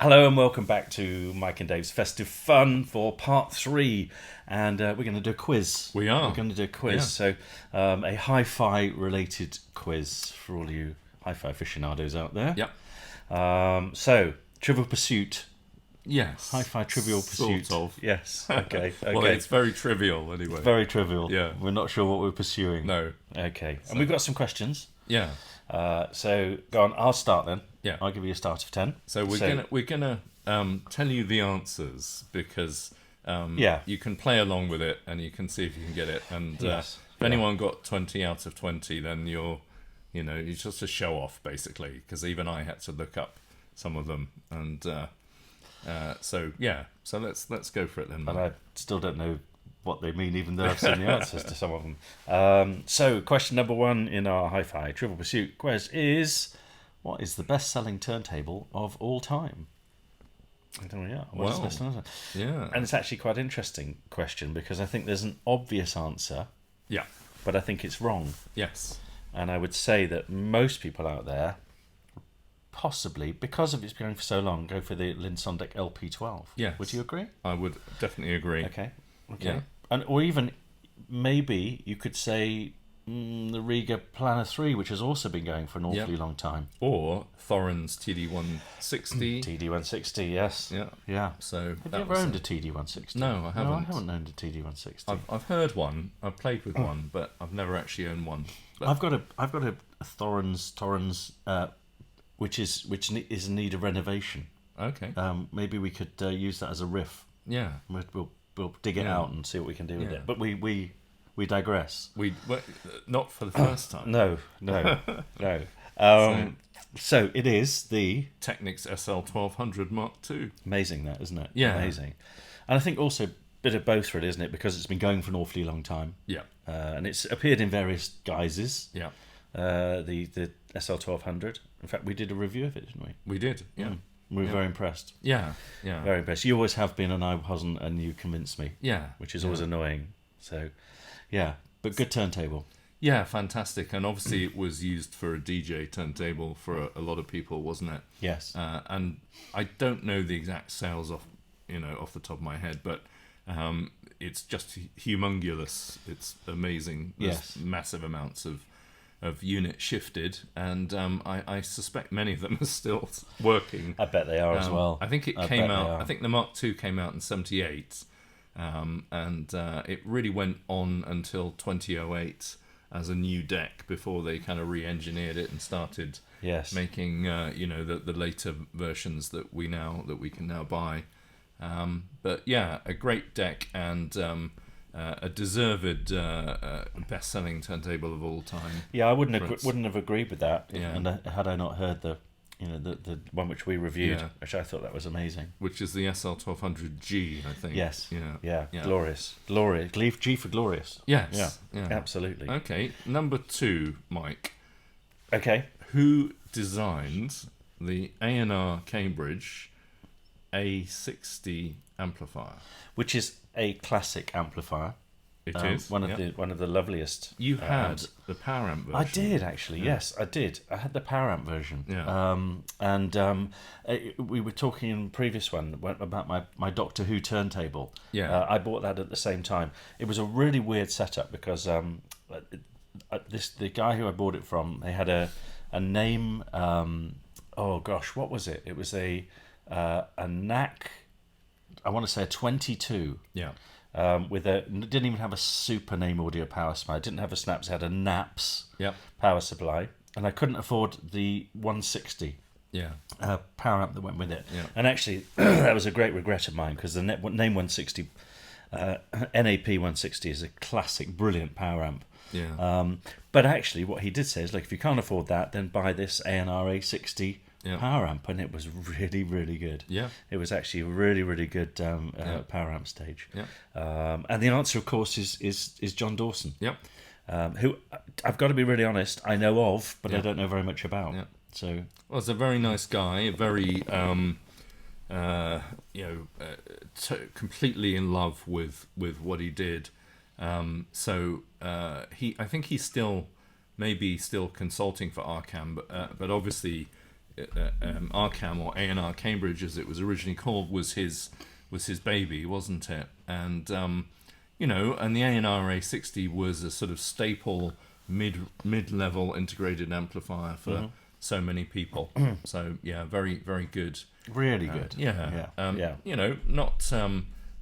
Hello and welcome back to Mike and Dave's Festive Fun for part 3, and we're going to do a quiz. We are. We're going to do a quiz, Yeah. so a hi-fi related quiz for all you hi-fi aficionados out there. Yep. So, Trivial Pursuit. Yes. Hi-fi Trivial Pursuit. Sort of. Yes, okay. Well, it's very trivial anyway. Very trivial. Yeah. We're not sure what we're pursuing. No. Okay, and we've got some questions. Yeah. So, go on, I'll start then. Yeah. I'll give you a start of 10. So we're gonna tell you the answers because you can play along with it and you can see if you can get it. And Yes. if anyone got 20 out of 20, then you're just a show off basically. Because even I had to look up some of them. And so let's go for it then. And I still don't know what they mean, even though I've seen the answers to some of them. So, question number 1 in our Hi-Fi Trivial Pursuit quiz is: what is the best-selling turntable of all time? I don't know. Yeah. What is the best-selling? Yeah. And it's actually quite an interesting question because I think there's an obvious answer, Yeah. but I think it's wrong. Yes. And I would say that most people out there, possibly because of it's been going for so long, go for the Linn LP12. Yes. Would you agree? I would definitely agree. Okay. Yeah. And or even maybe you could say the Rega Planner 3, which has also been going for an awfully long time. Or Thorin's TD160. TD160, yes. Yeah. Yeah. So Have you ever owned a TD160? No, I haven't. No, I haven't owned a TD160. I've heard one. I've played with one, but I've never actually owned one. But I've got a Thorin's which is in need of renovation. okay. Maybe we could use that as a riff. Yeah. We'll dig it out and see what we can do with it. But we digress. Well, not for the first time. No. So it is the Technics SL1200 Mark II. amazing, that isn't it? Yeah. Amazing. And I think also a bit of both, really, isn't it? Because it's been going for an awfully long time, Yeah. and it's appeared in various guises. Yeah. The SL1200. In fact, we did a review of it, didn't we? We did. Yeah. We were very impressed. Yeah. Yeah. Very impressed. You always have been, and I wasn't, and you convinced me, Yeah. which is always annoying. So, yeah, but good turntable. Yeah, fantastic. And obviously it was used for a DJ turntable for a lot of people, wasn't it? Yes. And I don't know the exact sales off the top of my head, but it's just humongous. It's amazing. There's Yes. massive amounts of units shifted, and I suspect many of them are still working. I bet they are as well. I think it came out. I think the Mark II came out in '78, and it really went on until 2008 as a new deck before they kind of re-engineered it and started making the later versions that we can now buy. But yeah, a great deck and a deserved best-selling turntable of all time. Yeah, I wouldn't have agreed with that. Yeah. And had I not heard the one which we reviewed, Yeah. which I thought that was amazing. Which is the SL1200G, I think. Yes. Yeah. Glorious. G for glorious. Yes. Yeah. Absolutely. Okay, number 2, Mike. Okay. Who designed the A&R Cambridge A60 amplifier? Which is a classic amplifier. It is one of the loveliest. You had amps. the power amp version. I did actually. Yeah. Yes, I did. I had the power amp version. Yeah. We were talking in the previous one about my Doctor Who turntable. Yeah. I bought that at the same time. It was a really weird setup because the guy who I bought it from, they had a Naim. Oh gosh, what was it? It was a NAC. I want to say a 22. Yeah. Didn't even have a Super Naim audio power supply. It didn't have a snaps. It had a NAPS Yep. power supply, and I couldn't afford the 160 Yeah. power amp that went with it. Yeah. And actually, that was a great regret of mine because the Naim 160, NAP 160 is a classic, brilliant power amp. Yeah. But actually, what he did say is, like, if you can't afford that, then buy this A&R A60 power amp, and it was really, really good. Yeah. It was actually a really, really good power amp stage. Yeah. And the answer, of course, is John Dawson. Yep. Who I've got to be really honest, I know of, but I don't know very much about. Yeah. So, well, he's a very nice guy, very completely in love with what he did. I think he's still maybe still consulting for Arkham, but obviously Arcam, or A&R Cambridge as it was originally called, was his baby, wasn't it? And and the A&R A60 was a sort of staple mid-level integrated amplifier for so many people. So yeah, very, very good. Really good.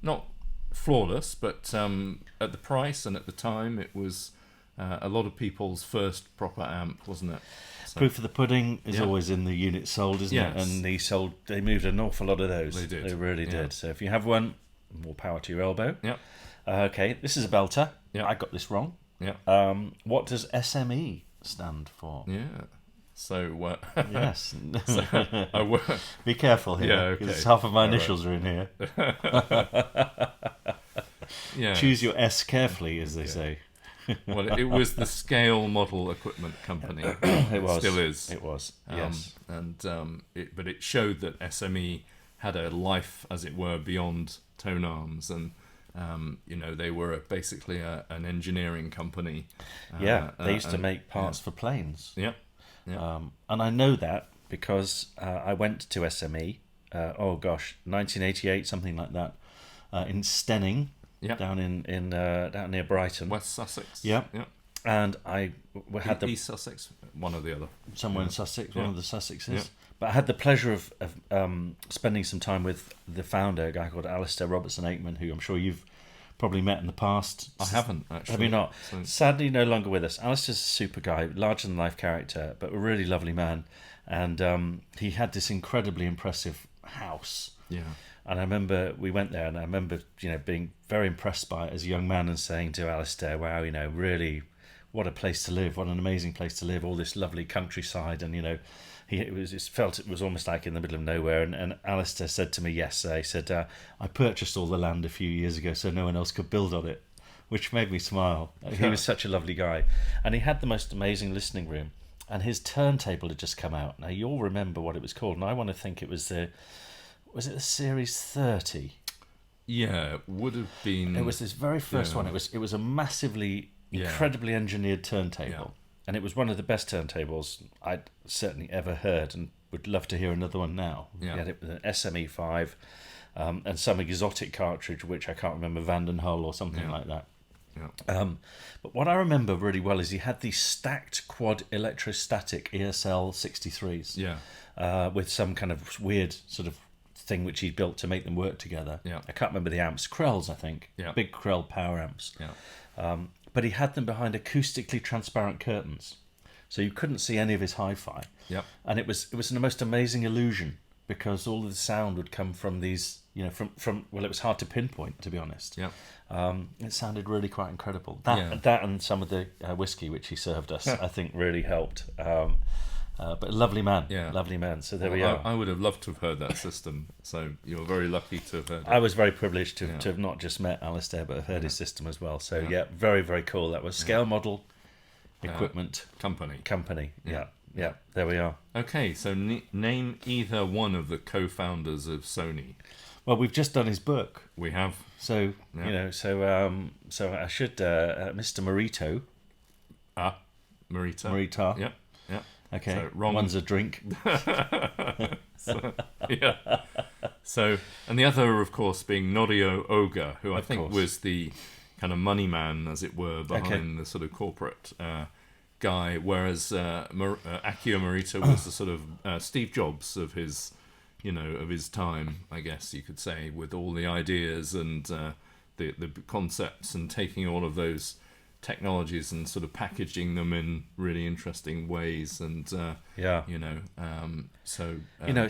Not flawless, but at the price and at the time, it was a lot of people's first proper amp, wasn't it? So, proof of the pudding is always in the units sold, isn't it? And they moved an awful lot of those. They did. They really did. So if you have one, more power to your elbow. Yeah. Okay, this is a belter. Yeah. I got this wrong. Yeah. What does SME stand for? Yeah. So yes. Be careful here, because half of my initials are in here. Yeah. Choose your S carefully, as they say. Well, it was the Scale Model Equipment Company. It was. Still is. It was. Yes. But it showed that SME had a life, as it were, beyond tonearms, and they were basically an engineering company. They used to make parts for planes. Yeah. Yeah. And I know that because I went to SME. 1988, something like that, in Stenning. Yeah. Down down near Brighton, West Sussex. Yeah. And I had East Sussex, one or the other. Somewhere in Sussex, one of the Sussexes. Yeah. But I had the pleasure of spending some time with the founder, a guy called Alistair Robertson Aikman, who I'm sure you've probably met in the past. I haven't, actually. Have you not? So... Sadly, no longer with us. Alistair's a super guy, larger than life character, but a really lovely man. And he had this incredibly impressive house. Yeah. And I remember we went there, and I remember being very impressed by it as a young man and saying to Alistair, "Wow, really, what a place to live! What an amazing place to live! All this lovely countryside." And it felt it was almost like in the middle of nowhere. And Alistair said to me yesterday, he said, "I purchased all the land a few years ago so no one else could build on it," which made me smile. He was such a lovely guy, and he had the most amazing listening room. And his turntable had just come out. Now you'll remember what it was called, and I want to think it was Was it the Series 30? Yeah, it would have been. It was this very first one. It was a massively, incredibly engineered turntable, and it was one of the best turntables I'd certainly ever heard, and would love to hear another one now. Yeah. We had it with an SME5 and some exotic cartridge, which I can't remember, Vandenhull or something like that. Yeah. But what I remember really well is he had these stacked quad electrostatic ESL 63s. With some kind of weird sort of thing which he built to make them work together. I can't remember the amps. Krells, I think. Big Krell power amps. But he had them behind acoustically transparent curtains, so you couldn't see any of his hi-fi. And it was the most amazing illusion, because all of the sound would come from these, from it was hard to pinpoint, to be honest. It sounded really quite incredible. That and some of the whiskey which he served us, I think, really helped. But a lovely man, lovely man. So there we are. I would have loved to have heard that system. So you're very lucky to have heard it. I was very privileged to have not just met Alistair, but have heard his system as well. So very, very cool. That was Scale Model Equipment Company. Yeah. There we are. Okay, so name either one of the co-founders of Sony. Well, we've just done his book. We have. So so I should Mr. Morito. Morita. Yeah. Okay, so wrong. One's a drink. So, and the other, of course, being Norio Oga, who I think was the kind of money man, as it were, behind the sort of corporate guy, whereas Akio Morita was the sort of Steve Jobs of his, of his time, I guess you could say, with all the ideas and the concepts, and taking all of those technologies and sort of packaging them in really interesting ways. And it's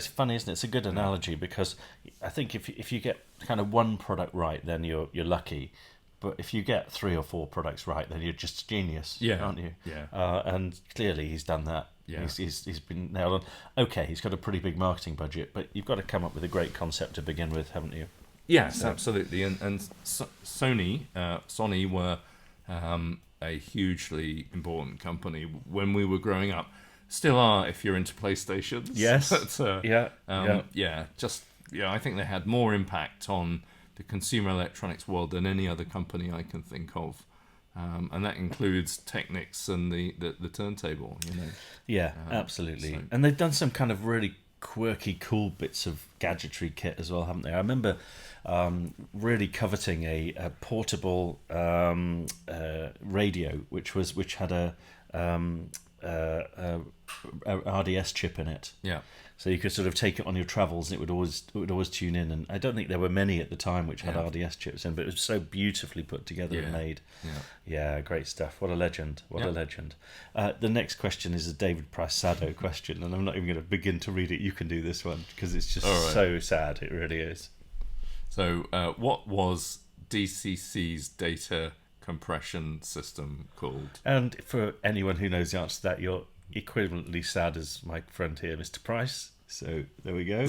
funny, isn't it? It's a good analogy, because I think if you get kind of one product right, then you're lucky. But if you get 3 or 4 products right, then you're just a genius, aren't you? And clearly he's done that. He's been nailed on. Okay, he's got a pretty big marketing budget, but you've got to come up with a great concept to begin with, haven't you? Yes, absolutely. And Sony were a hugely important company when we were growing up. Still are, if you're into PlayStations. Yes. But, I think they had more impact on the consumer electronics world than any other company I can think of. and that includes Technics and the turntable. Yeah, absolutely. So- And they've done some kind of really quirky, cool bits of gadgetry kit as well, haven't they? I remember really coveting a portable radio, which had a RDS chip in it. Yeah. So you could sort of take it on your travels, and it would always tune in. And I don't think there were many at the time which had RDS chips in, but it was so beautifully put together and made. Yeah, great stuff. What a legend! What a legend. The next question is a David Price Sado question, and I'm not even going to begin to read it. You can do this one because it's just so sad. It really is. So, what was DCC's data compression system called? And for anyone who knows the answer to that, you're equivalently sad as my friend here, Mr. Price. So there we go.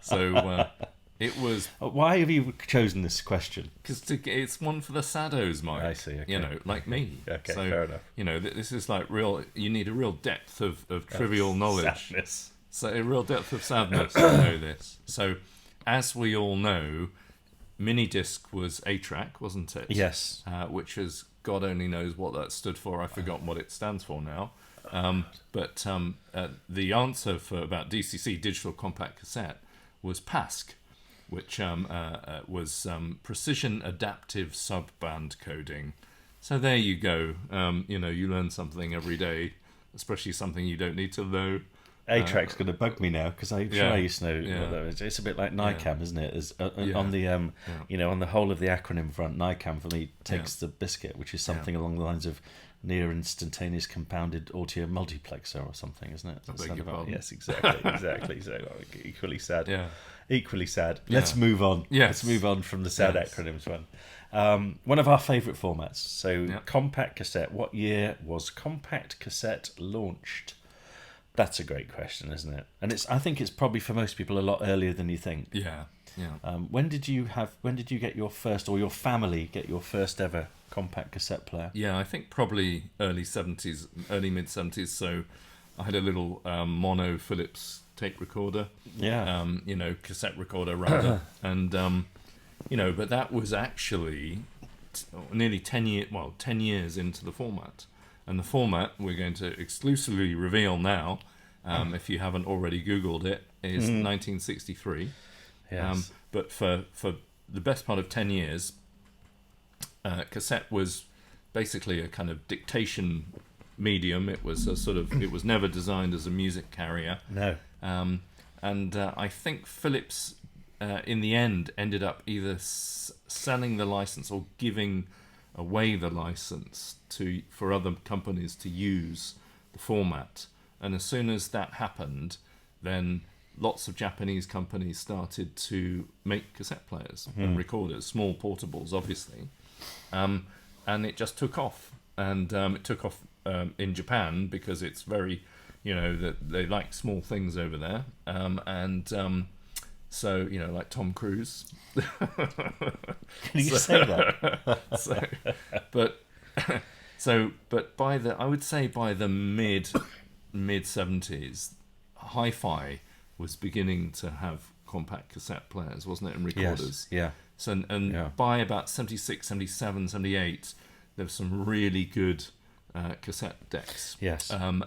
So it was. Why have you chosen this question? Because it's one for the saddos, Mike. I see. Okay. Like me. Okay, so, fair enough. This is like real. You need a real depth of trivial knowledge. Sadness. So a real depth of sadness to know this. So, as we all know, Minidisc was A-Track, wasn't it? Yes. Which is, God only knows what that stood for. I've forgotten what it stands for now. But the answer about DCC, Digital Compact Cassette, was PASC, which was Precision Adaptive Subband Coding. So there you go. You learn something every day, especially something you don't need to know. A-Track's going to bug me now because I'm sure I used to know what that is. It's a bit like NICAM, isn't it? On the on the whole of the acronym front, NICAM for me takes the biscuit, which is something along the lines of near instantaneous compounded audio multiplexer or something, isn't it? I beg your pardon. Yes, exactly. So equally sad. Yeah. Equally sad. Let's move on. Yes. Let's move on from the sad acronyms one. One of our favourite formats. So compact cassette. What year was compact cassette launched? That's a great question, isn't it? And I think it's probably for most people a lot earlier than you think. Yeah. When did you get your first, or your family get your first ever compact cassette player? Yeah, I think probably early mid 70s. So I had a little mono Philips tape recorder. Yeah. Cassette recorder rather. And but that was actually nearly 10 years into the format. And the format we're going to exclusively reveal now, if you haven't already Googled it, is 1963. Yes. But for the best part of 10 years, cassette was basically a kind of dictation medium. It was it was never designed as a music carrier. No. And I think Philips, in the end, ended up either selling the license or giving away the license for other companies to use the format. And as soon as that happened, then lots of Japanese companies started to make cassette players and recorders, small portables, obviously. And it just took off. And it took off in Japan because it's very, that they like small things over there. So, like Tom Cruise. Can you say that? But I would say by the mid 70s, Hi-Fi was beginning to have compact cassette players, wasn't it, and recorders? Yes, yeah. So, by about 76, 77, 78, there were some really good cassette decks. Yes. And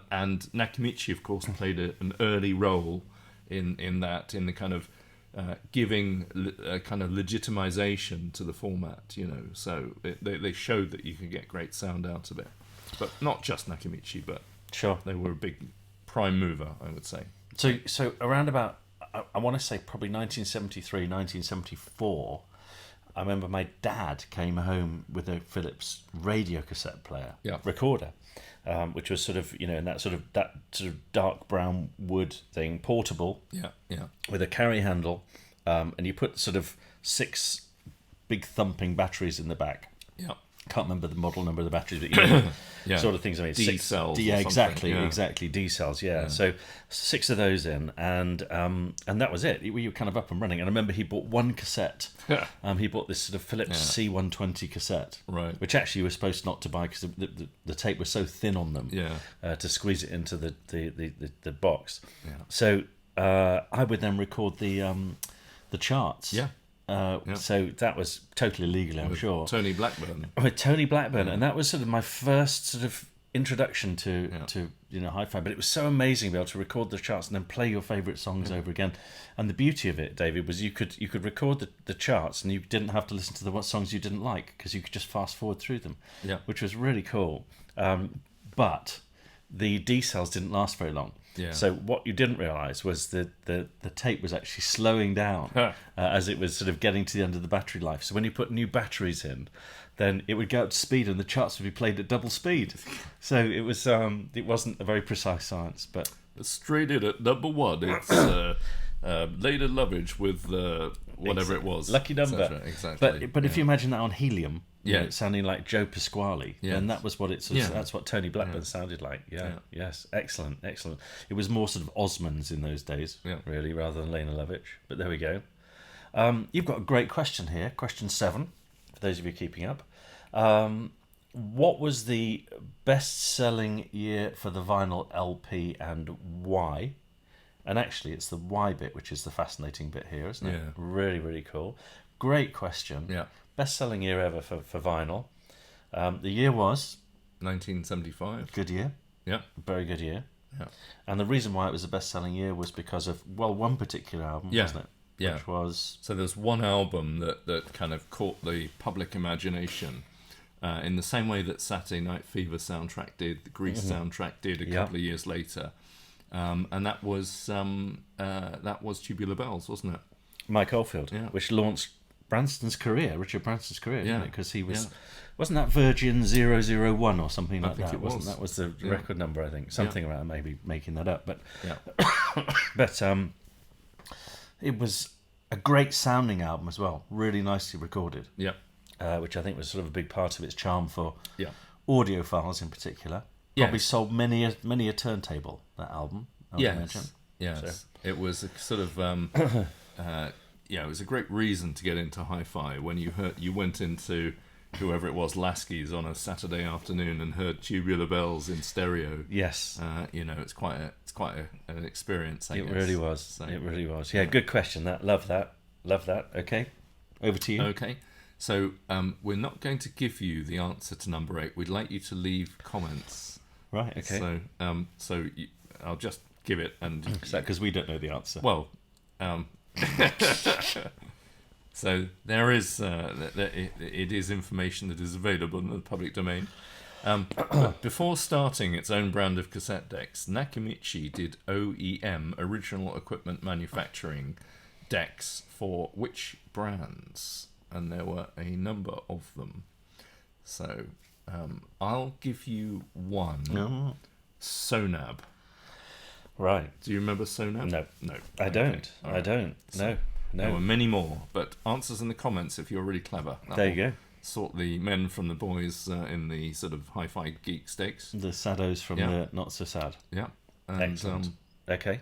Nakamichi, of course, played an early role in the kind of giving a kind of legitimization to the format, So they showed that you could get great sound out of it. But not just Nakamichi, but sure, they were a big prime mover, I would say. So around about, I want to say probably 1973, 1974, I remember my dad came home with a Philips radio cassette player recorder, which was sort of, in that sort of dark brown wood thing, portable, with a carry handle, and you put sort of 6 big thumping batteries in the back. Yeah. Can't remember the model number of the batteries, but sort of things. I mean, D cells. Yeah, exactly. D cells. Yeah. So 6 of those in, and that was it. We were kind of up and running. And I remember he bought one cassette. He bought this sort of Philips C120 cassette, right? Which actually you were supposed not to buy because the tape was so thin on them. To squeeze it into the box. Yeah. So I would then record the charts. Yeah. So that was totally legal, I'm sure. Tony Blackburn. With Tony Blackburn, and that was sort of my first sort of introduction to hi-fi. But it was so amazing to be able to record the charts and then play your favourite songs over again. And the beauty of it, David, was you could record the charts and you didn't have to listen to the songs you didn't like, because you could just fast forward through them, which was really cool. But the D-cells didn't last very long. Yeah. So what you didn't realise was that the tape was actually slowing down as it was sort of getting to the end of the battery life. So when you put new batteries in, then it would go up to speed and the charts would be played at double speed. So it was it wasn't a very precise science, but straight in at number 1. It's Lady Lovage with whatever it was. Lucky number. Exactly. But if you imagine that on helium, Yeah. It sounding like Joe Pasquale, then that was what that's what Tony Blackburn sounded like. Yes, excellent. It was more sort of Osmonds in those days, really, rather than Linn LP12. But there we go. You've got a great question here, question 7, for those of you keeping up. What was the best-selling year for the vinyl LP and why? And actually, it's the why bit, which is the fascinating bit here, isn't it? Yeah. Really, really cool. Great question. Yeah. Best-selling year ever for vinyl. The year was 1975. good year. Yeah. Very good year. Yeah. And the reason why it was the best-selling year was because of, one particular album, wasn't it? Yeah. Which was... So there's one album that kind of caught the public imagination in the same way that Saturday Night Fever soundtrack did, the Grease soundtrack did a couple of years later. And that was Tubular Bells, wasn't it? Mike Oldfield, which launched Richard Branston's career, didn't it? Because he was... Wasn't that Virgin 001 or something like that? That was the record number, I think. Something around, maybe making that up. But it was a great sounding album as well, really nicely recorded. Yeah. Which I think was sort of a big part of its charm for audiophiles in particular. Probably sold many a turntable, that album. Yes. So. It was a sort of it was a great reason to get into hi-fi when you went into whoever it was, Lasky's on a Saturday afternoon and heard Tubular Bells in stereo. Yes. It's quite an experience. It really was. So, it really was. Yeah, good question. Love that. Okay, over to you. Okay. So we're not going to give you the answer to number 8. We'd like you to leave comments. Right. Okay. So I'll just give it, and is that because we don't know the answer? Well, so there is it is information that is available in the public domain. But before starting its own brand of cassette decks, Nakamichi did OEM, original equipment manufacturing, decks for which brands? And there were a number of them. So I'll give you one. Sonab. Right. Do you remember Sonab? No. I don't. Right. I don't. No. There were many more, but answers in the comments if you're really clever. There you go. Sort the men from the boys in the sort of hi-fi geek stakes. The saddos from the not so sad. Yeah. And, excellent. Okay.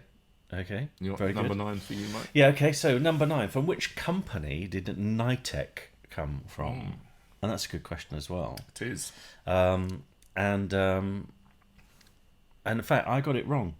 Very number good. 9 for you, Mike? Yeah, okay, so number 9. From which company did Nytech come from? And that's a good question as well. It is. And in fact, I got it wrong.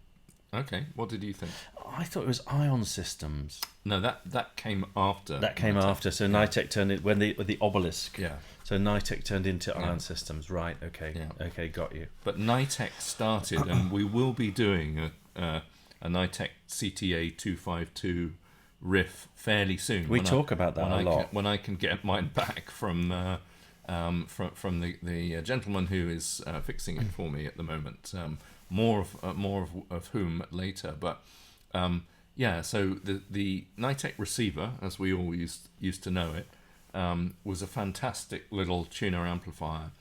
Okay, what did you think? I thought it was Ion Systems. No, that came after. That came after. So Nytech turned it when the obelisk. Yeah. So Nytech turned into Ion Systems. Right. Okay. Yeah. Okay. Got you. But Nytech started, and we will be doing a Nytech CTA 252 riff fairly soon. We talk about that a lot. When I can get mine back from the gentleman who is fixing it for me at the moment. More of whom later, but so the Nytech receiver, as we all used to know it, was a fantastic little tuner amplifier.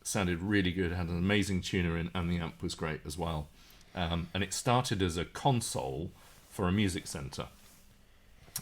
Sounded really good, had an amazing tuner in, and the amp was great as well. And it started as a console for a music center,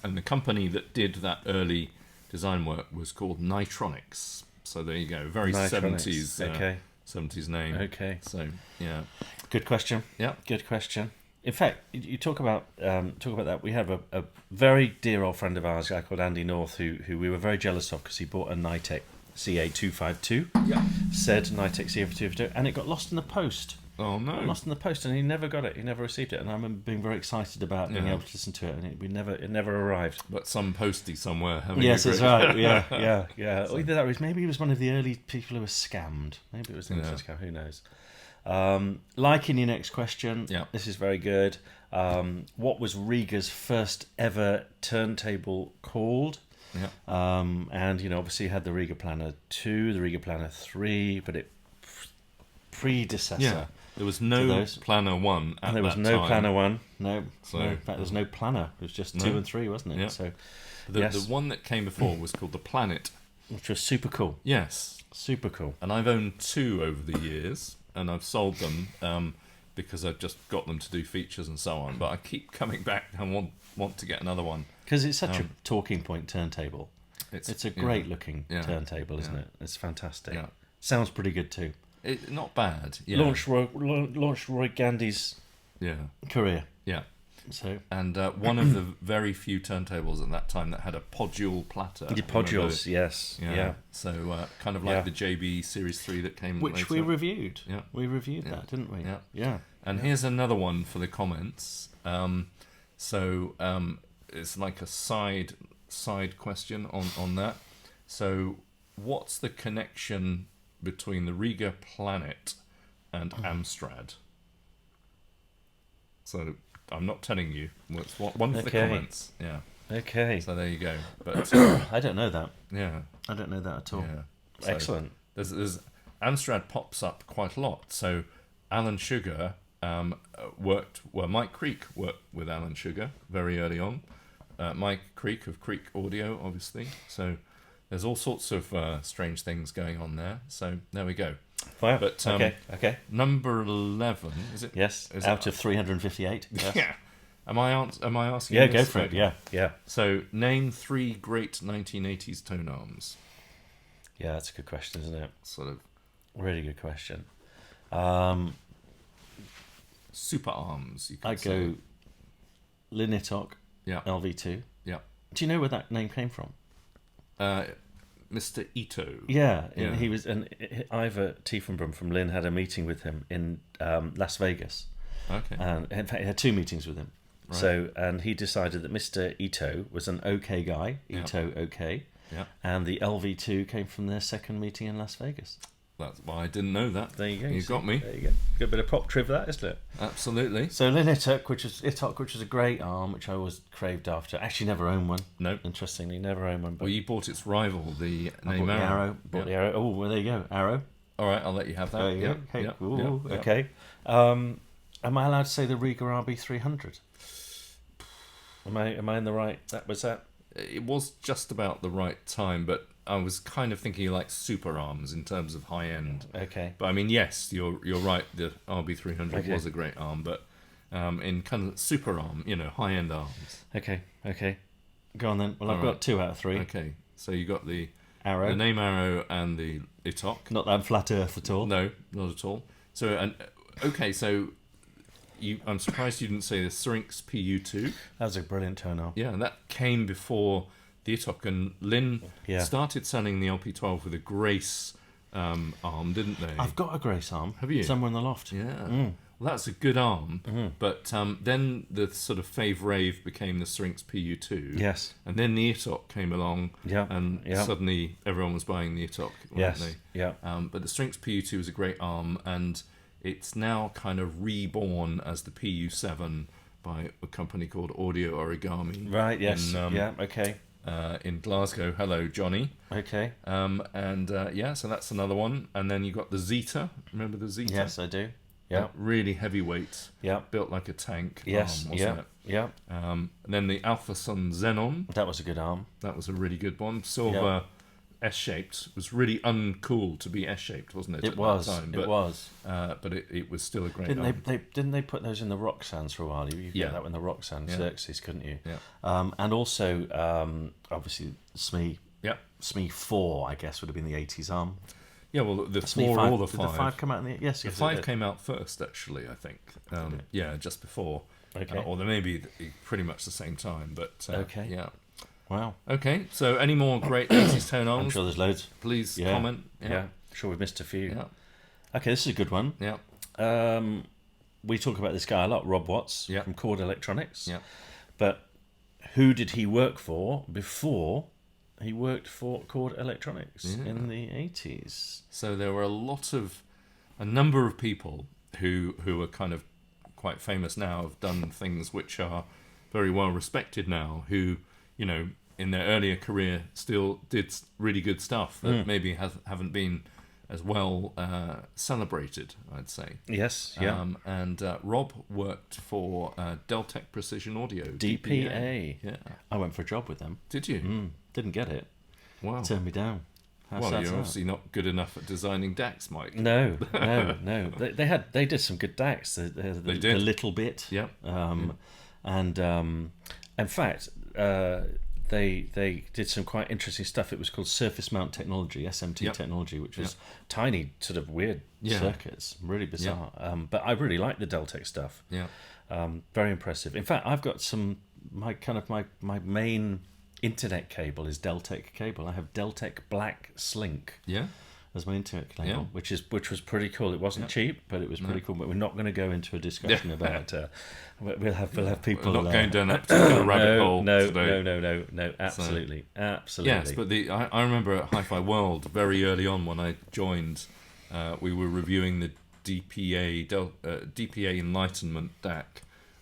and the company that did that early design work was called Nitronics. So there you go, very Nitronics. 70s. 70s name. Okay. So yeah. Good question. Yeah. Good question. In fact, you talk about that. We have a very dear old friend of ours, a guy called Andy North, who we were very jealous of because he bought a Nytech CA252. Yeah. Said Nytech CA252, and it got lost in the post. Oh no! Lost in the post, and he never got it. He never received it, and I remember being very excited about being able to listen to it, and it never arrived. But some postie somewhere having Yes, a that's great... right. Yeah. Or either that, or maybe he was one of the early people who were scammed. Maybe it was the scam. Who knows? Liking your next question. Yeah. This is very good. What was Rega's first ever turntable called? Yeah. And obviously you had the Rega Planner 2, the Rega Planner 3, but it predecessor. Yeah. There was no Planner 1 at that time. There was no Planner 1. No. So, no. In fact, there's no Planner. It was just 2 and 3, wasn't it? Yeah. So, the one that came before was called the Planet. Which was super cool. Yes. Super cool. And I've owned 2 over the years, and I've sold them because I've just got them to do features and so on. But I keep coming back and want to get another one. Because it's such a talking point turntable. It's a great looking turntable, isn't it? It's fantastic. Yeah. Sounds pretty good too. Not bad. Yeah. Launched Roy Gandy's career. Yeah. So and one of the very few turntables at that time that had a podule platter. The podules, yes. Yeah. So kind of like the JB Series 3 that came which later. we reviewed. Yeah. We reviewed that, didn't we? Yeah. Yeah. And here's another one for the comments. It's like a side question on that. So what's the connection between the Rega Planet and Amstrad? So I'm not telling you. It's one for the comments. Yeah. Okay. So there you go. But I don't know that. Yeah. I don't know that at all. Yeah. So excellent. There's Amstrad pops up quite a lot. So Alan Sugar Mike Creek worked with Alan Sugar very early on. Mike Creek of Creek Audio, obviously. So there's all sorts of strange things going on there. So there we go. Wow. But okay. Number 11 is it? Yes. Out of 358. Yes. Yeah. Am I asking? Yeah, this? go for it. Yeah. So name 3 great 1980s tone arms. Yeah, that's a good question, isn't it? Sort of really good question. Super arms. You could I go Linn Yeah. LV2. Yeah. Do you know where that name came from? Mr. Ito. Yeah. He was, and Ivor Tiefenbrum from Linn had a meeting with him in Las Vegas. Okay. And in fact, he had 2 meetings with him. Right. So, and he decided that Mr. Ito was an okay guy. Ito, okay. Yeah. And the LV2 came from their second meeting in Las Vegas. Well, I didn't know that. There you go. You got me. There you go. Got a bit of pop triv that, isn't it? Absolutely. So Linn Itok, which was a great arm, which I always craved after. Actually, never owned one. No. Interestingly, never owned one. But Well, you bought its rival, the I Naim bought the Arrow. Arrow. Bought the Arrow. Oh, well, there you go. Arrow. All right, I'll let you have that. There you Yeah, go. Okay. yeah, Ooh, yeah, okay. Am I allowed to say the Rega RB300? Am I in the right? That was that. It was just about the right time, but I was kind of thinking like super arms in terms of high end. Okay. But I mean, yes, you're right. The RB300 was a great arm, but in kind of super arm, high end arms. Okay. Go on then. Well, I've got 2 out of 3. Okay, so you got the Arrow. the Naim Arrow and the Itok. Not that flat Earth at all. No, not at all. So so I'm surprised you didn't say the Syrinx PU2. That was a brilliant tone arm. Yeah, and that came before the Itok, and Linn started selling the LP12 with a Grace arm, didn't they? I've got a Grace arm. Have you? Somewhere in the loft. Yeah. Well, that's a good arm, but then the sort of fave rave became the Syrinx PU2. Yes. And then the Itok came along, and suddenly everyone was buying the Itok, weren't they? Yeah. But the Syrinx PU2 was a great arm, and it's now kind of reborn as the PU7 by a company called Audio Origami. Right, yes. Okay. In Glasgow. Hello, Johnny. Okay. So that's another one. And then you got the Zeta. Remember the Zeta? Yes, I do. Yeah. Really heavyweight. Yeah. Built like a tank. Yes. Arm, wasn't it? Yeah. And then the Alpha Sun Xenon. That was a good arm. That was a really good one. Silver, S-shaped. It was really uncool to be S-shaped, wasn't it? It was. That time? It was. But it was still a great arm. They didn't they put those in the Roxans for a while? You get that in the Roxan Xerxes, couldn't you? Yeah. And also, obviously, SME. Yeah. SME 4, I guess, would have been the 80s arm. Yeah, well, the 4 or the 5. Did the 5 come out in the... Yes, the 5 came out first, actually, I think. Just before. Okay. Or they may be pretty much the same time, but... okay. Yeah. Wow. Okay, so any more great 80s tone arms? I'm sure there's loads. Please comment. Yeah. I'm sure we've missed a few. Yeah. Okay, this is a good one. Yeah. We talk about this guy a lot, Rob Watts Yeah. from Chord Electronics. Yeah. But who did he work for before he worked for Chord Electronics in the 80s? So there were a number of people who are kind of quite famous now, have done things which are very well respected now, who, you know, in their earlier career still did really good stuff that maybe haven't been as well celebrated, I'd say. Yes, yeah. And Rob worked for Deltec Precision Audio. DPA. Yeah. I went for a job with them. Did you? Didn't get it. Wow. Turned me down. How Well, sad's you're that? obviously not good enough at designing DACs, Mike. No. They did some good DACs. The did. little bit. Yep. And in fact, they did some quite interesting stuff. It was called surface mount technology, SMT technology, which was tiny, sort of weird circuits, really bizarre. But I really like the Deltec stuff. Yeah. Very impressive. In fact, I've got my main internet cable is Deltec cable. I have Deltec Black Slink. Yeah. As my internet cable, Yeah. which was pretty cool. It wasn't cheap, but it was pretty cool. But we're not going to go into a discussion about. We'll have people. We're not going down that particular rabbit hole No, today. no. Absolutely. Yes, but I remember at Hi-Fi World very early on when I joined, we were reviewing the DPA Enlightenment DAC,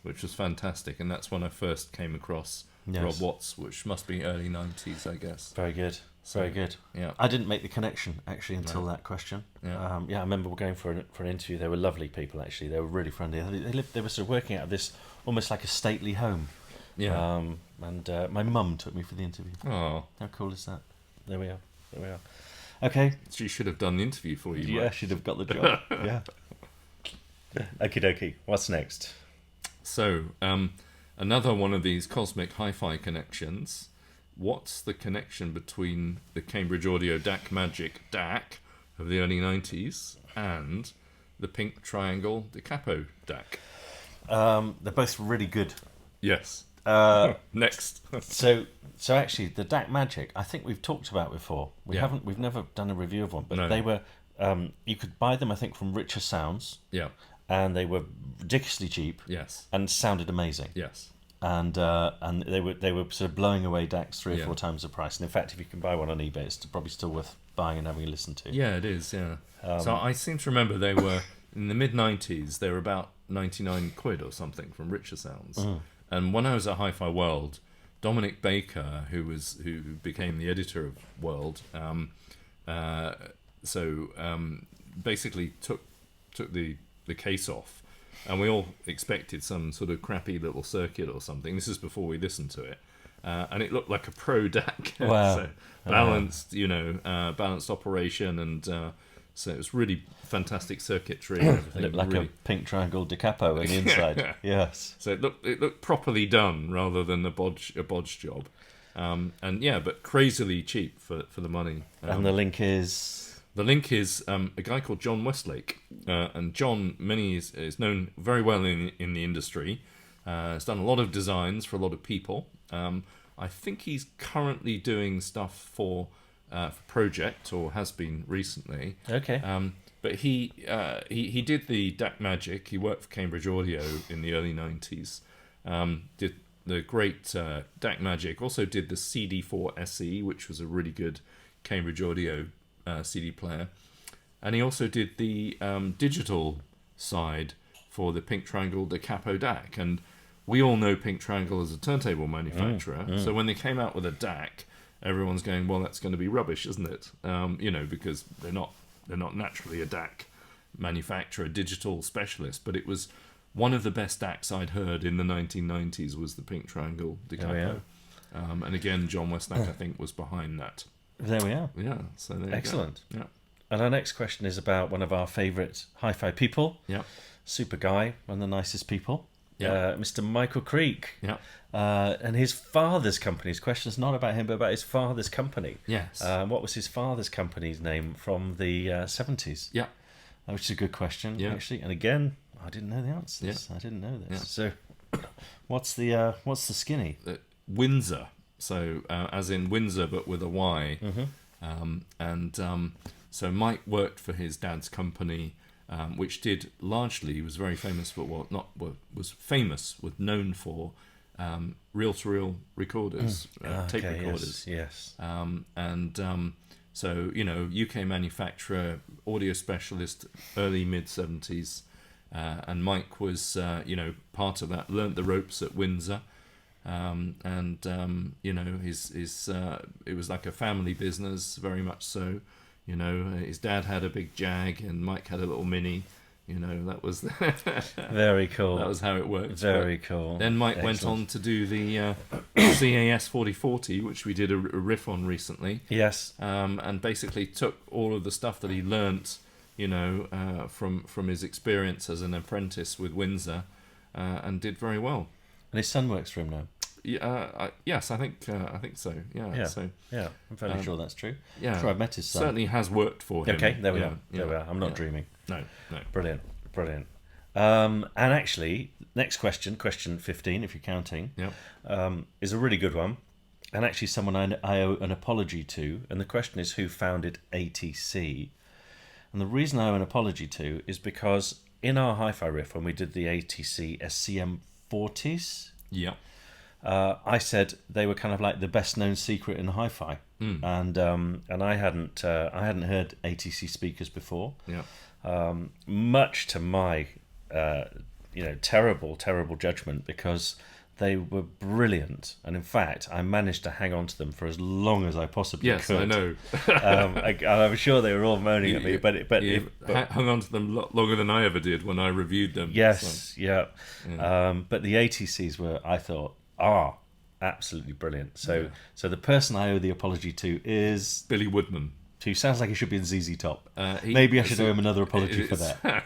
which was fantastic, and that's when I first came across Rob Watts, which must be early 90s, I guess. Very good. Very good. Yeah. I didn't make the connection actually until that question. Yeah. I remember going for an interview. They were lovely people actually. They were really friendly. They were sort of working out of this almost like a stately home. Yeah. And my mum took me for the interview. Oh, How cool is that? There we are. Okay. she should have done the interview for you. Yeah, Mike. she'd have got the job. Yeah. Okie dokie. What's next? So, another one of these cosmic hi-fi connections. What's the connection between the Cambridge Audio DAC Magic DAC of the early 90s and the Pink Triangle Da Capo DAC? They're both really good. Yes. Next. So actually, the DAC Magic, I think we've talked about before. We've never done a review of one, but No. they were. You could buy them, I think, from Richer Sounds, Yeah. and they were ridiculously cheap Yes. and sounded amazing. Yes. And they were sort of blowing away DACs 3 or Yeah. 4 times the price. And in fact, if you can buy one on eBay, it's probably still worth buying and having a listen to. Yeah, it is, yeah. So I seem to remember they were, in the mid-90s, they were about 99 quid or something from Richer Sounds. And when I was at Hi-Fi World, Dominic Baker, who became the editor of World, basically took the case off. And we all expected some sort of crappy little circuit or something. This is before we listened to it. And it looked like a pro DAC. Wow. So balanced, balanced operation. And so it was really fantastic circuitry. And It everything. looked like Really- a pink triangle Da Capo on the inside. Yes. So it looked properly done rather than a bodge job. But crazily cheap for the money. And the link is... The link is a guy called John Westlake, and John is known very well in the industry. Has done a lot of designs for a lot of people. I think he's currently doing stuff for Project, or has been recently. Okay. But he did the DAC Magic. He worked for Cambridge Audio in the early 90s. Did the great DAC Magic. Also did the CD4 SE, which was a really good Cambridge Audio CD player, and he also did the digital side for the Pink Triangle Da Capo DAC. And we all know Pink Triangle as a turntable manufacturer, so when they came out with a DAC, everyone's going, well, that's going to be rubbish, isn't it? Because they're not naturally a DAC manufacturer, digital specialist. But it was one of the best DACs I'd heard in the 1990s was the Pink Triangle Da Capo. And again, John Westlake, I think, was behind that. There we are. Yeah, so there you Excellent. go. Yeah. And our next question is about one of our favourite hi-fi people. Yeah. Super guy, one of the nicest people. Yeah. Mr. Michael Creek. Yeah. And his father's company. His question is not about him, but about his father's company. Yes. What was his father's company's name from the 70s? Yeah. Which is a good question, Yeah. actually. And again, I didn't know the answers. I didn't know this. So, what's the skinny? Windsor. So, as in Windsor, but with a Y. So Mike worked for his dad's company which did largely, was very famous for, known for reel-to-reel recorders, tape recorders. Yes. So, UK manufacturer, audio specialist, early mid-70s, and Mike was, part of that, learnt the ropes at Windsor, it was like a family business, very much so. His dad had a big Jag and Mike had a little Mini. That was very cool. That was how it worked. Very cool. Then Mike went on to do the CAS 4040, which we did a riff on recently. Yes. And basically took all of the stuff that he learnt, from his experience as an apprentice with Windsor, and did very well. And his son works for him now. Yes, I think so. Yeah. So, I'm fairly sure that's true. Yeah, I'm sure I've met his son. Certainly has worked for him. Okay, there we are. I'm not dreaming. No. Brilliant. And actually, next question 15, if you're counting, is a really good one. And actually, someone I owe an apology to. And the question is, who founded ATC? And the reason I owe an apology to is because in our Hi-Fi Riff, when we did the ATC SCM40s, I said they were kind of like the best known secret in hi-fi, and I hadn't heard ATC speakers before. Much to my terrible judgment, because they were brilliant, and in fact I managed to hang on to them for as long as I possibly could. Yes, I know. I'm sure they were all moaning at me, but hung on to them longer than I ever did when I reviewed them. Yes, but the ATCs were, I thought, absolutely brilliant. So the person I owe the apology to is Billy Woodman, who sounds like he should be in ZZ Top. Maybe I should owe him another apology for that.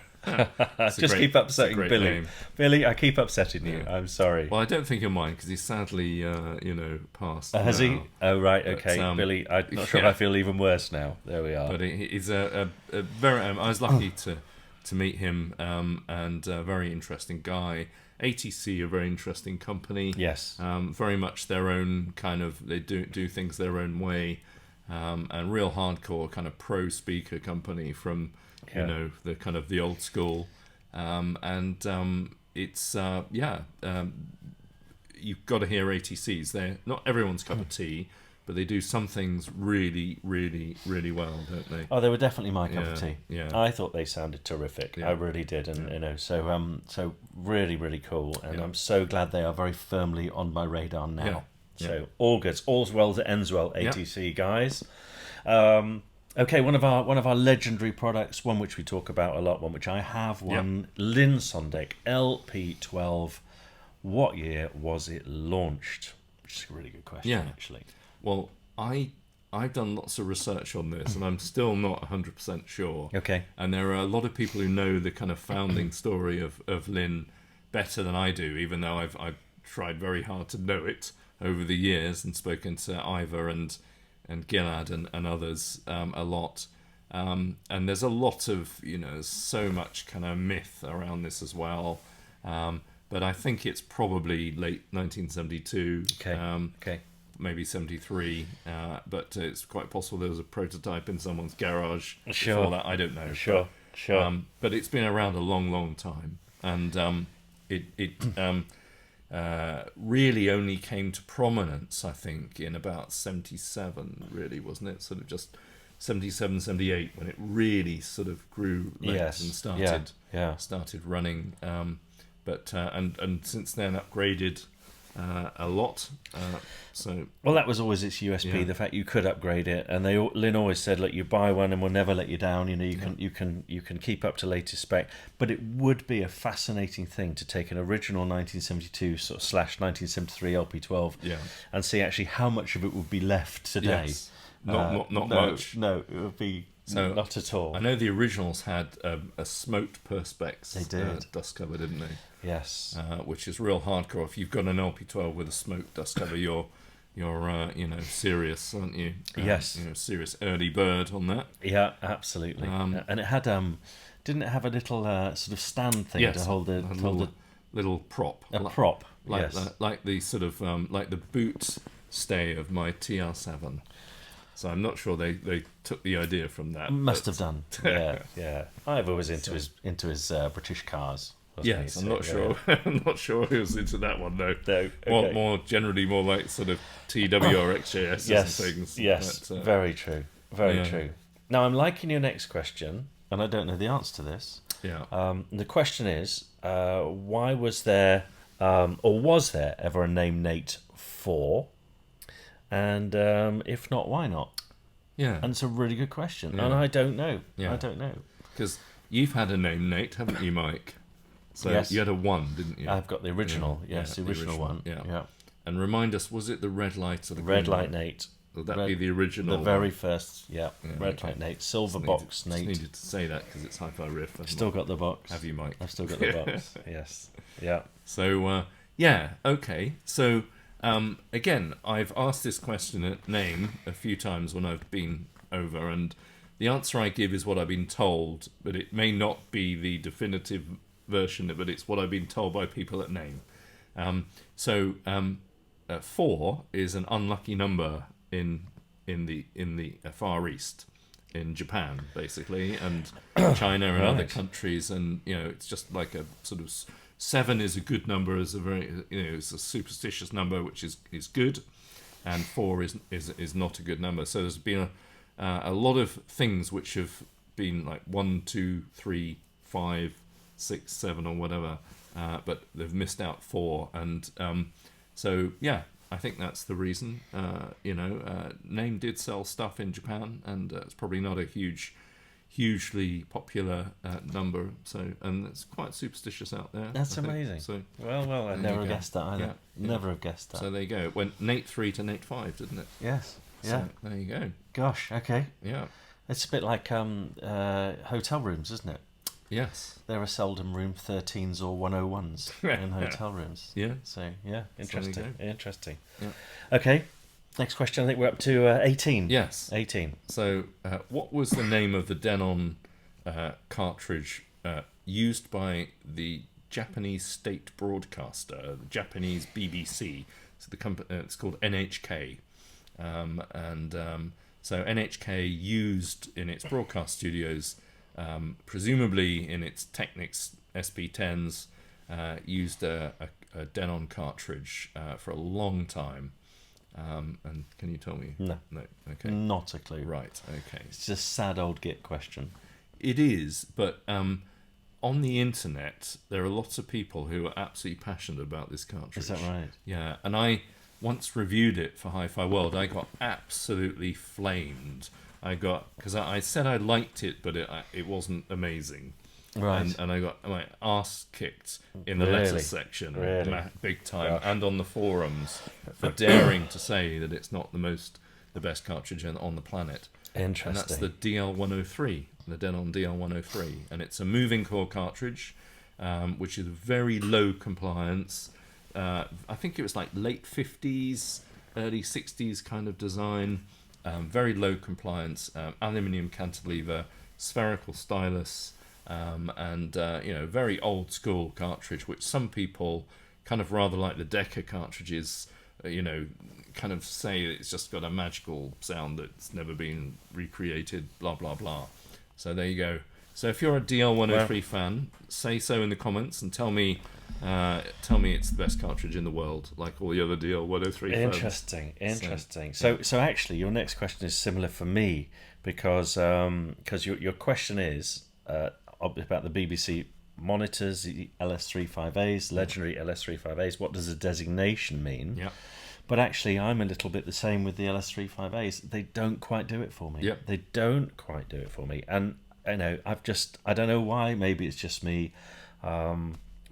Just keep upsetting Billy. Name. Billy, I keep upsetting you. I'm sorry. Well, I don't think he'll mind, because he's sadly, passed. Has he? Oh, right. Okay, but, Billy. I'm not sure if I feel even worse now. There we are. But he's a very. I was lucky to meet him, and a very interesting guy. ATC, a very interesting company. Yes. Very much their own kind of. They do things their own way, and real hardcore kind of pro speaker company from. The kind of the old school, it's you've got to hear ATCs. They're not everyone's cup of tea, but they do some things really, really, really well, don't they? Oh, they were definitely my cup of tea. Yeah, I thought they sounded terrific. I really did, and so really, really cool. And I'm so glad they are very firmly on my radar now. So all good, all's well that ends well. ATC guys. Okay, one of our legendary products, one which we talk about a lot, one which I have, Linn LP12. What year was it launched? Which is a really good question, actually. Well, I've done lots of research on this, and I'm still not 100% sure. Okay. And there are a lot of people who know the kind of founding story of Linn better than I do, even though I've tried very hard to know it over the years and spoken to Ivor and Gilad and others a lot, and there's a lot of so much kind of myth around this as well, but I think it's probably late 1972, maybe 73, but it's quite possible there was a prototype in someone's garage before that. I don't know. Sure. But it's been around a long time, and it really only came to prominence, I think, in about 77, really, wasn't it? Sort of just 77, 78, when it really sort of grew legs and started running. But since then upgraded a lot. Well, that was always its USP, the fact you could upgrade it, and Linn always said, "Look, you buy one and we'll never let you down. You can keep up to latest spec." But it would be a fascinating thing to take an original 1972 / 1973 LP12 and see actually how much of it would be left today. Yes. Not much. No, it would be not at all. I know the originals had a smoked perspex. They did. Dust cover, didn't they? Yes. Which is real hardcore. If you've got an LP12 with a smoked dust cover, you're serious, aren't you? Yes. Serious early bird on that. Yeah, absolutely. And it had didn't it have a little sort of stand thing to hold the little prop. Prop. Like the sort of like the boot stay of my TR7. So I'm not sure they took the idea from that. Must have done. Yeah. Ivor was into his British cars. Yes, I'm not sure. I'm not sure he was into that one though. No, okay. More generally, more like sort of TW or XJS and things. Yes, but, very true. Very true. Now I'm liking your next question, and I don't know the answer to this. Yeah. The question is, why was there, or was there ever a name Nate 4? And if not, why not? Yeah. And it's a really good question, Yeah. and I don't know. Yeah. I don't know. Because you've had a name, Nate, haven't you, Mike? So Yes. you had a 1, didn't you? I've got the original. Yeah, Yes, yeah, the original one. Yeah. And remind us, was it the red light or the Red green light Nate. Would that be the original? The very one? first, red light Nate. Silver Just box needed, Nate. Just needed to say that because it's Hi-Fi Riff. Still got the box. Have you, Mike? I've still got the box. Yes. Yeah. So, okay. So, again, I've asked this question at Naim a few times when I've been over, and the answer I give is what I've been told, but it may not be the definitive version, but it's what I've been told by people at Naim. 4 is an unlucky number in the Far East, in Japan, basically, and China and other countries, and it's just like a sort of 7 is a good number, is a very it's a superstitious number, which is good, and 4 is not a good number. So there's been a lot of things which have been like 1, 2, 3, 5, 6, 7, or whatever, but they've missed out 4, and so I think that's the reason. Naim did sell stuff in Japan, and it's probably not a hugely popular number. So, and it's quite superstitious out there. That's I think. amazing. So, well, I never guessed that either. Yeah. Never have guessed that. So there you go. It went Nate 3 to Nate 5, didn't it? Yes. Yeah. So there you go. Gosh. Okay. Yeah. It's a bit like hotel rooms, isn't it? Yes. There are seldom room 13s or 101s in hotel rooms. Yeah. So interesting. So there you go. Interesting. Yeah. Okay. Next question. I think we're up to 18. Yes. 18. So, what was the name of the Denon cartridge used by the Japanese state broadcaster, the Japanese BBC? So it's called NHK, so NHK used in its broadcast studios, presumably in its Technics SP10s, used a Denon cartridge for a long time. And can you tell me? No. Okay. Not a clue. Right. Okay. It's just a sad old Git question. It is, but on the internet there are lots of people who are absolutely passionate about this cartridge. Is that right? Yeah, and I once reviewed it for Hi-Fi World. I got absolutely flamed. Because I said I liked it, but it wasn't amazing. Right. And I got my ass kicked in the Really? letters section, big time, Gosh. and on the forums for daring to say that it's not the best cartridge on the planet. Interesting. And that's the DL103, the Denon DL103, and it's a moving core cartridge, which is very low compliance. I think it was like late 50s, early 60s kind of design. Very low compliance, aluminium cantilever, spherical stylus, and very old school cartridge, which some people kind of rather like the Decca cartridges, kind of say it's just got a magical sound that's never been recreated, blah blah blah. So there you go. So if you're a DL103 fan, say so in the comments and tell me it's the best cartridge in the world, like all the other DL103 fans. Interesting. So actually, your next question is similar for me because your question is about the BBC monitors, the LS35As, legendary LS35As. What does the designation mean? Yeah. But actually, I'm a little bit the same with the LS35As. They don't quite do it for me. Yep. They don't quite do it for me, and I don't know why. Maybe it's just me.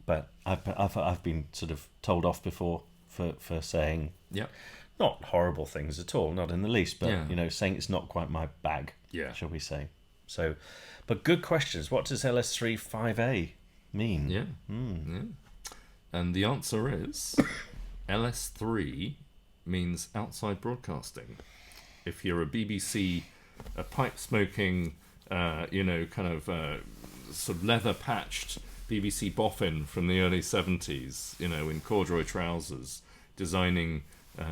But I've been sort of told off before for saying not horrible things at all, not in the least, but saying it's not quite my bag, shall we say. So, but good questions. What does LS35A mean? Yeah. And the answer is LS3 means outside broadcasting. If you're a BBC, a pipe smoking, sort of leather patched BBC boffin from the early 70s, in corduroy trousers, designing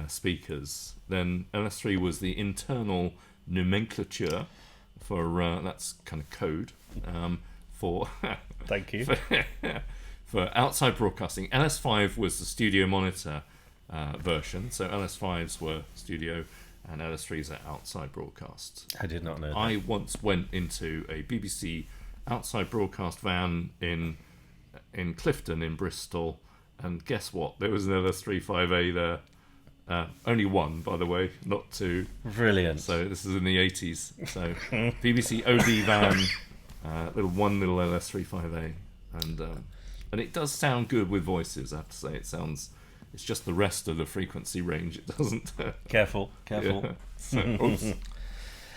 speakers, then LS3 was the internal nomenclature for that's kind of code for Thank you. for outside broadcasting. LS5 was the studio monitor version, so LS5s were studio and LS3s are outside broadcasts. I did not know that. I once went into a BBC outside broadcast van in Clifton in Bristol, and guess what? There was an LS35A there. Only one, by the way, not two. Brilliant. So this is in the 80s. So BBC OD van, little LS35A, and it does sound good with voices. I have to say, it's just the rest of the frequency range it doesn't. Careful. Yeah. So, oops.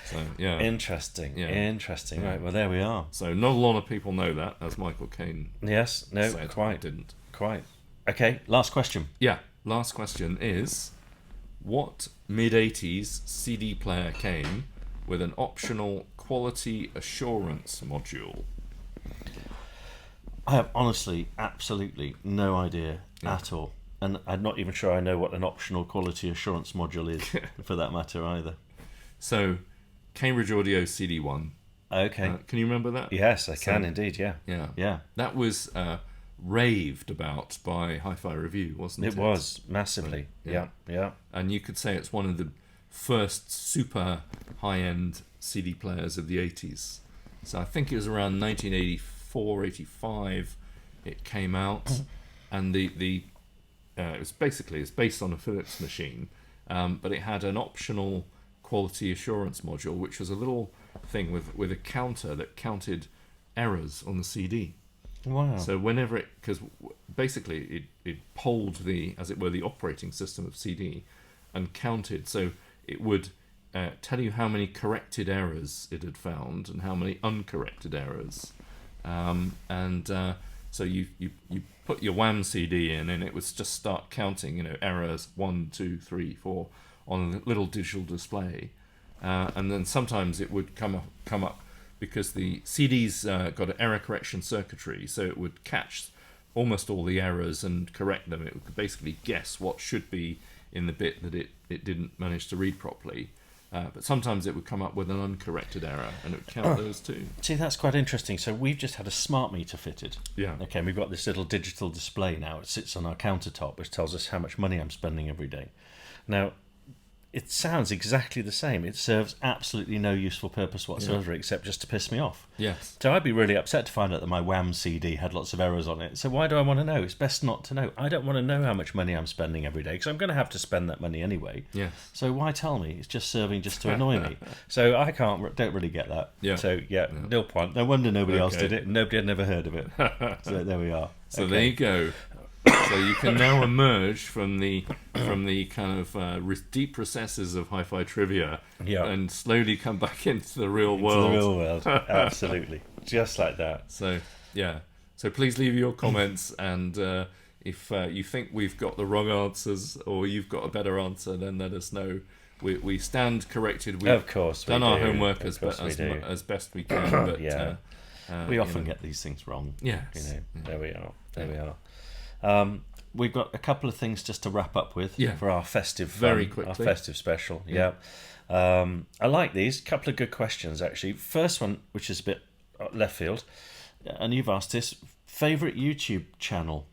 So yeah. Interesting. Yeah. Interesting. Yeah. Right. Well, there we are. So not a lot of people know that, as Michael Caine Yes. No. said. Quite. Didn't. Quite. Okay. Last question. Yeah. Last question is, what mid-80s CD player came with an optional quality assurance module? I have honestly absolutely no idea at all. And I'm not even sure I know what an optional quality assurance module is, for that matter, either. So, Cambridge Audio CD1. Okay. Can you remember that? Yes, I can indeed, yeah. Yeah. Yeah. That was raved about by Hi-Fi Review, wasn't it? It was, massively. Yeah. Yeah. And you could say it's one of the first super high-end CD players of the 80s. So I think it was around 1984, 85 it came out. And it's based on a Philips machine, but it had an optional quality assurance module, which was a little thing with a counter that counted errors on the CD. Wow. So whenever because basically it polled as it were, the operating system of CD, and counted. So it would tell you how many corrected errors it had found and how many uncorrected errors, so you put your WAM CD in, and it would just start counting, errors 1, 2, 3, 4 on a little digital display, and then sometimes it would come up because the CD's got an error correction circuitry, so it would catch almost all the errors and correct them. It would basically guess what should be in the bit that it didn't manage to read properly. But sometimes it would come up with an uncorrected error, and it would count those too. See, that's quite interesting. So we've just had a smart meter fitted. Yeah. Okay, and we've got this little digital display now. It sits on our countertop, which tells us how much money I'm spending every day. Now, it sounds exactly the same. It serves absolutely no useful purpose whatsoever, except just to piss me off. Yes. So I'd be really upset to find out that my WAM CD had lots of errors on it. So why do I want to know? It's best not to know. I don't want to know how much money I'm spending every day, because I'm going to have to spend that money anyway. Yes. So why tell me? It's just serving just to annoy me. So I don't really get that. Yeah. So no point. No wonder nobody else Okay. did it. Nobody had never heard of it. So there we are. So there you go. So you can now emerge from the kind of deep recesses of hi-fi trivia, and slowly come back into the real world. The real world, absolutely, just like that. So yeah. So please leave your comments, and if you think we've got the wrong answers or you've got a better answer, then let us know. We stand corrected. We've of course, done our homework as best we can. But we often get these things wrong. Yeah. There we are. There we are. We've got a couple of things just to wrap up with for our festive very quickly. Our festive special. I like these. A couple of good questions, actually. First one, which is a bit left field, and you've asked this: favorite YouTube channel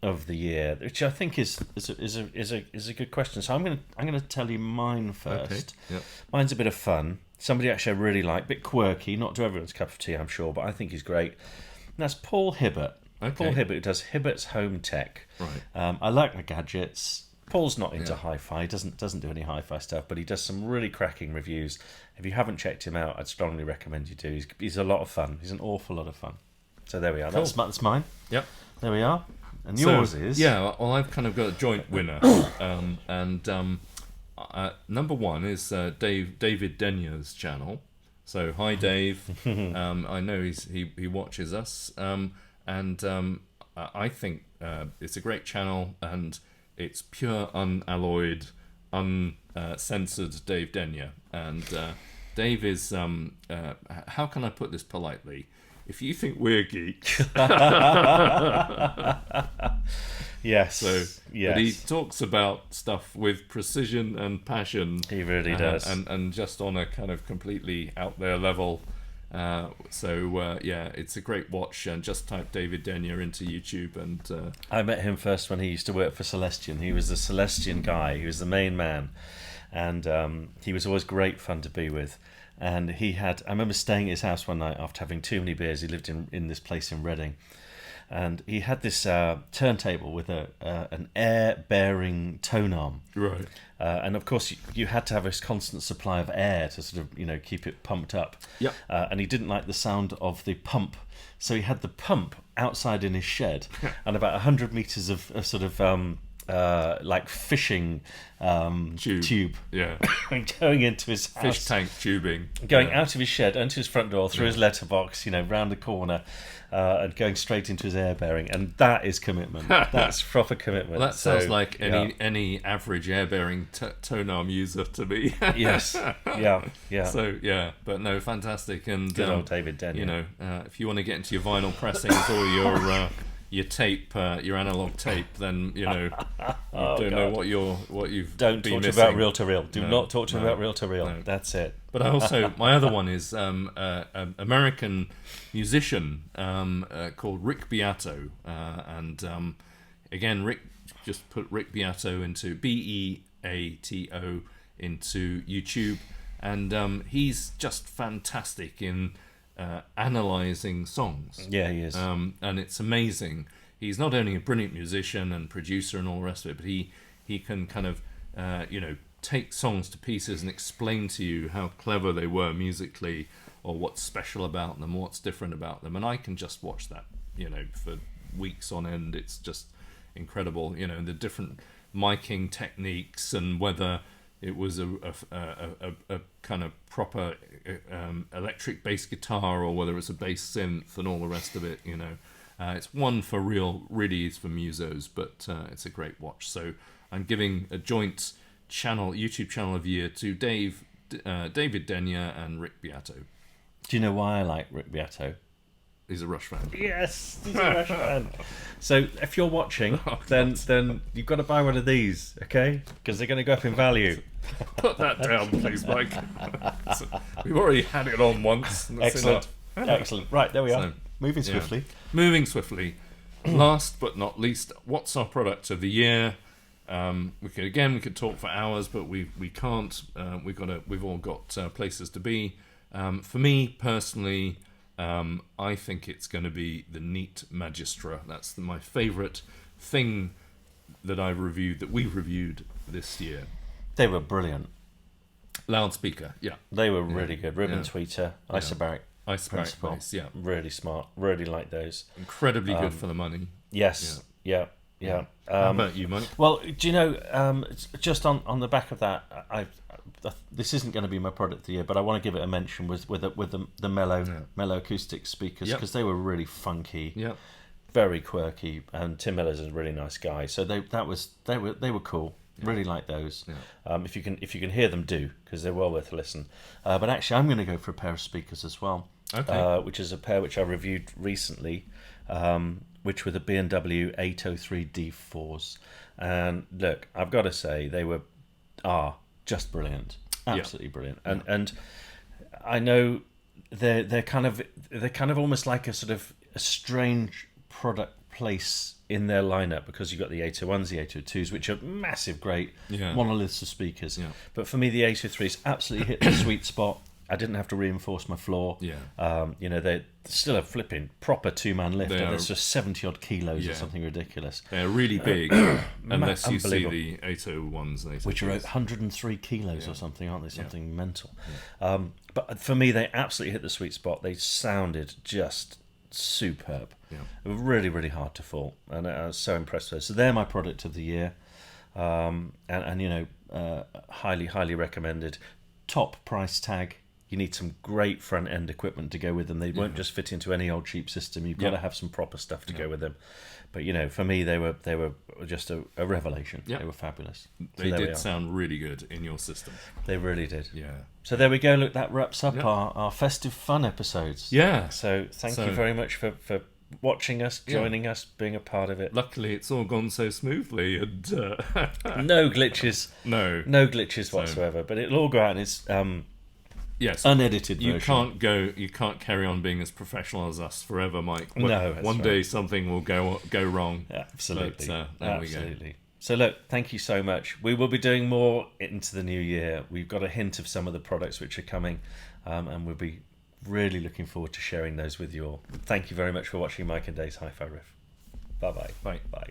of the year, which I think is a good question. So I'm gonna tell you mine first. Okay. Yep. Mine's a bit of fun. Somebody actually I really like, a bit quirky, not to everyone's cup of tea, I'm sure, but I think he's great. And that's Paul Hibbert. Okay. Paul Hibbert, who does Hibbert's Home Tech. Right. I like my gadgets. Paul's not into hi-fi, doesn't do any hi-fi stuff, but he does some really cracking reviews. If you haven't checked him out, I'd strongly recommend you do. He's a lot of fun. He's an awful lot of fun. So there we are. Cool. That's mine. Yep. There we are. And yours is? Yeah, well, I've kind of got a joint winner. Number one is David Denya's channel. So hi Dave. I know he watches us. I think it's a great channel, and it's pure, unalloyed, uncensored Dave Denya. And Dave is, how can I put this politely? if you think we're geeks. Yes. So, yes. but he talks about stuff with precision and passion. He really does. And just on a kind of completely out there level. Yeah, it's a great watch. And just type David Denyer into YouTube. And I met him first when he used to work for Celestion. He was the Celestion guy. He was the main man. And he was always great fun to be with. And I remember staying at his house one night after having too many beers. He lived in this place in Reading. And he had this turntable with an air-bearing tone arm. right. And of course, you had to have a constant supply of air to sort of, keep it pumped up. Yep. And he didn't like the sound of the pump. So he had the pump outside in his shed and about 100 metres of sort of like fishing tube. Yeah. And going into his house. Fish tank tubing. Going out of his shed, onto his front door, through his letterbox, round the corner, and going straight into his air bearing. And that is commitment. That's proper commitment. Well, that sounds like any average air bearing tone arm user to me. Yes. Yeah. Yeah. So, yeah. But no, fantastic. And Good old David Denyer. If you want to get into your vinyl pressings or your tape, your analog tape, then you don't know what you've don't been talk to missing. about reel to reel. Do not talk to about reel to reel. No. That's it. But I also, my other one is an American musician called Rick Beato, and again, Rick just put Rick Beato into Beato into YouTube, and he's just fantastic in analysing songs. Yeah, he is. And it's amazing. He's not only a brilliant musician and producer and all the rest of it, but he can kind of take songs to pieces and explain to you how clever they were musically, or what's special about them, what's different about them. And I can just watch that for weeks on end. It's just incredible. The different miking techniques, and whether it was a kind of proper electric bass guitar, or whether it's a bass synth and all the rest of it. It's one for really is for musos, but it's a great watch. So I'm giving a joint YouTube channel of the year to David Denyer and Rick Beato. Do you know why I like Rick Beato? He's a Rush fan. Yes, he's a Rush fan. So if you're watching, then you've got to buy one of these, okay? Because they're going to go up in value. Put that down, please, Mike. We've already had it on once. Excellent. Excellent. Right, there we are. So, Moving swiftly. Moving swiftly. Last but not least, what's our product of the year? We could talk for hours, but we can't. We've all got places to be. For me personally, I think it's going to be the Neat Magistra. That's my favourite thing that we've reviewed this year. They were brilliant. Loudspeaker, yeah. They were really good. Ribbon tweeter, isobaric principle. Bass, yeah. Really smart. Really like those. Incredibly good for the money. Yes. Yeah. How about you, Mike? Well, do you know, just on the back of that, this isn't going to be my product of the year, but I want to give it a mention with the mellow acoustic speakers, because they were really funky, very quirky, and Tim Miller's a really nice guy, so they were cool. Really like those. If you can hear them, do, because they're well worth a listen. But actually, I'm going to go for a pair of speakers as well. Okay. Which is a pair which I reviewed recently, which were the B&W 803 D4s. And look, I've got to say, they are just brilliant, absolutely brilliant. And I know they're kind of almost like a sort of a strange product place in their lineup, because you've got the 801s, the 802s, which are massive, great monoliths of speakers. But for me, the 803s absolutely hit the sweet spot. I didn't have to reinforce my floor. They're still a flipping proper two-man lift, and it's just 70 odd kilos or something ridiculous. They're really big, unless you see the 801s, which are 103 kilos or something, aren't they? Something mental. But for me, they absolutely hit the sweet spot. They sounded just superb. They were really, really hard to fault, and I was so impressed with those. So they're my product of the year, and highly, highly recommended. Top price tag, you need some great front end equipment to go with them. They won't just fit into any old cheap system. You've got to have some proper stuff to go with them. But you know, for me, they were just a revelation. They were fabulous. They did sound really good in your system. They really did. Yeah. So there we go. Look, that wraps up our festive fun episodes. Yeah. So thank you very much for watching us, joining us, being a part of it. Luckily, it's all gone so smoothly, and no glitches. No glitches whatsoever. But it'll all go out, and it's yes, unedited version. You can't carry on being as professional as us forever, Mike. No, one day something will go wrong. Absolutely. But, Absolutely. We go. So look, thank you so much. We will be doing more into the new year. We've got a hint of some of the products which are coming, and we'll be really looking forward to sharing those with you all. Thank you very much for watching Mike and Dave's Hi-Fi Riff. Bye-bye. Bye. Bye.